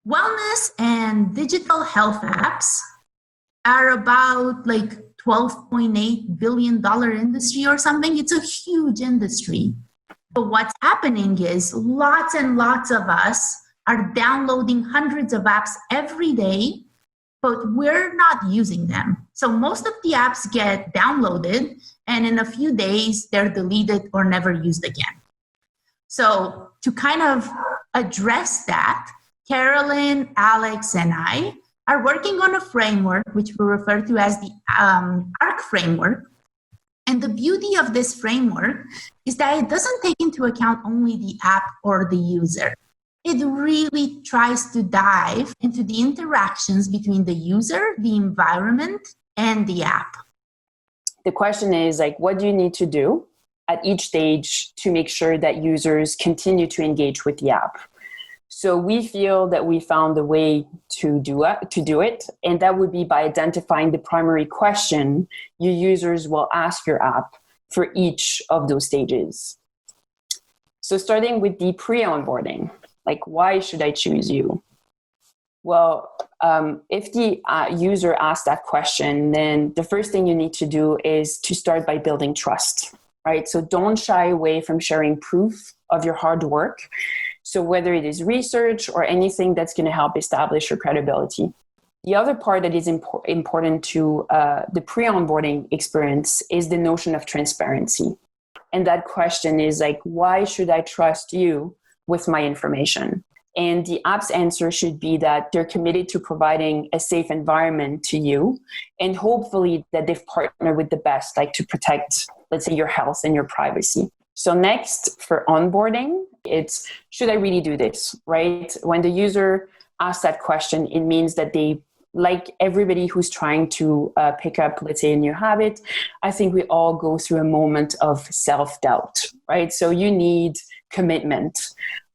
Wellness and digital health apps are about like $12.8 billion industry or something. It's a huge industry. But what's happening is lots and lots of us are downloading hundreds of apps every day, but we're not using them. So most of the apps get downloaded, and in a few days, they're deleted or never used again. So to kind of address that, Carolyn, Alex, and I are working on a framework which we refer to as the ARC framework. And the beauty of this framework is that it doesn't take into account only the app or the user. It really tries to dive into the interactions between the user, the environment, and the app. The question is, like, what do you need to do at each stage to make sure that users continue to engage with the app? So we feel that we found a way to do it, and that would be by identifying the primary question your users will ask your app for each of those stages. So starting with the pre-onboarding, like, why should I choose you? Well, if the user asks that question, then the first thing you need to do is to start by building trust, right? So don't shy away from sharing proof of your hard work. So whether it is research or anything that's going to help establish your credibility. The other part that is important to the pre-onboarding experience is the notion of transparency. And that question is like, why should I trust you with my information? And the app's answer should be that they're committed to providing a safe environment to you, and hopefully that they've partnered with the best, like to protect, let's say, your health and your privacy. So next, for onboarding, it's, should I really do this, right? When the user asks that question, it means that they, like everybody who's trying to pick up, let's say, a new habit, I think we all go through a moment of self-doubt, right? So you need commitment.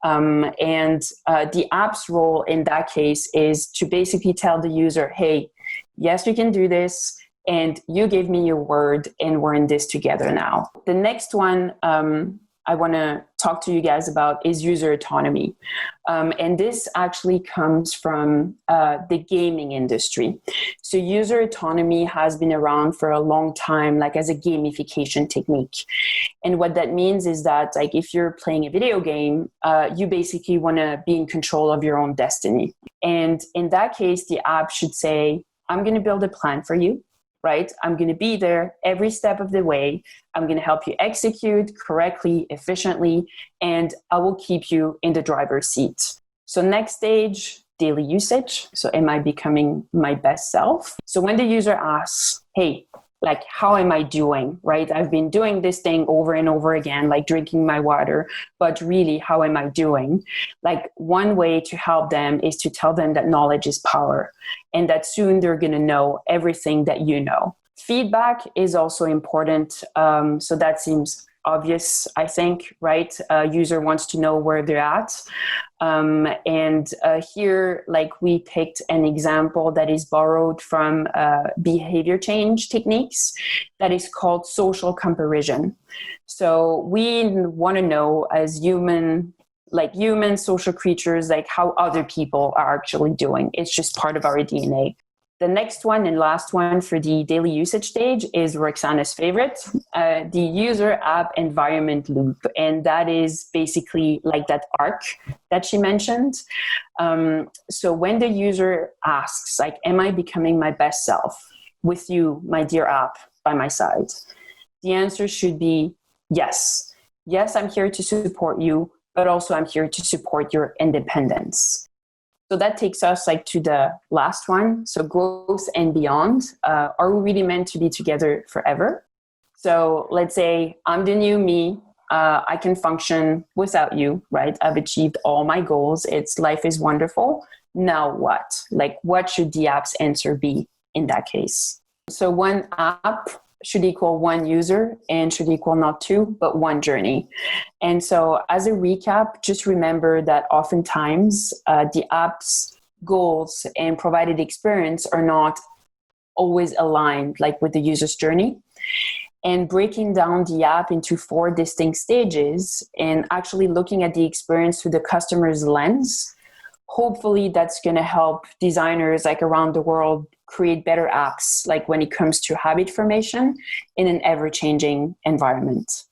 And the app's role in that case is to basically tell the user, hey, yes, we can do this. And you gave me your word, and we're in this together now. The next one I want to talk to you guys about is user autonomy. And this actually comes from the gaming industry. So user autonomy has been around for a long time, like as a gamification technique. And what that means is that, like, if you're playing a video game, you basically want to be in control of your own destiny. And in that case, the app should say, I'm going to build a plan for you. Right? I'm going to be there every step of the way. I'm going to help you execute correctly, efficiently, and I will keep you in the driver's seat. So next stage, daily usage. So am I becoming my best self? So when the user asks, hey, like, how am I doing, right? I've been doing this thing over and over again, like drinking my water, but really, how am I doing? Like, one way to help them is to tell them that knowledge is power, and that soon they're going to know everything that you know. Feedback is also important. So that seems obvious, I think, right? User wants to know where they're at. And here, like, we picked an example that is borrowed from behavior change techniques that is called social comparison. So we want to know, as human social creatures, like how other people are actually doing. It's just part of our DNA. The next one and last one for the daily usage stage is Roxana's favorite, the user app environment loop. And that is basically like that arc that she mentioned. So when the user asks, like, am I becoming my best self with you, my dear app, by my side? The answer should be yes. Yes, I'm here to support you, but also I'm here to support your independence. So that takes us like to the last one. So growth and beyond. Are we really meant to be together forever? So let's say I'm the new me. I can function without you, right? I've achieved all my goals. Life is wonderful. Now what? Like, what should the app's answer be in that case? So one app should equal one user and should equal not two, but one journey. And so as a recap, just remember that oftentimes the app's goals and provided experience are not always aligned, like with the user's journey. And breaking down the app into 4 distinct stages and actually looking at the experience through the customer's lens hopefully that's going to help designers like around the world create better apps, like when it comes to habit formation in an ever-changing environment.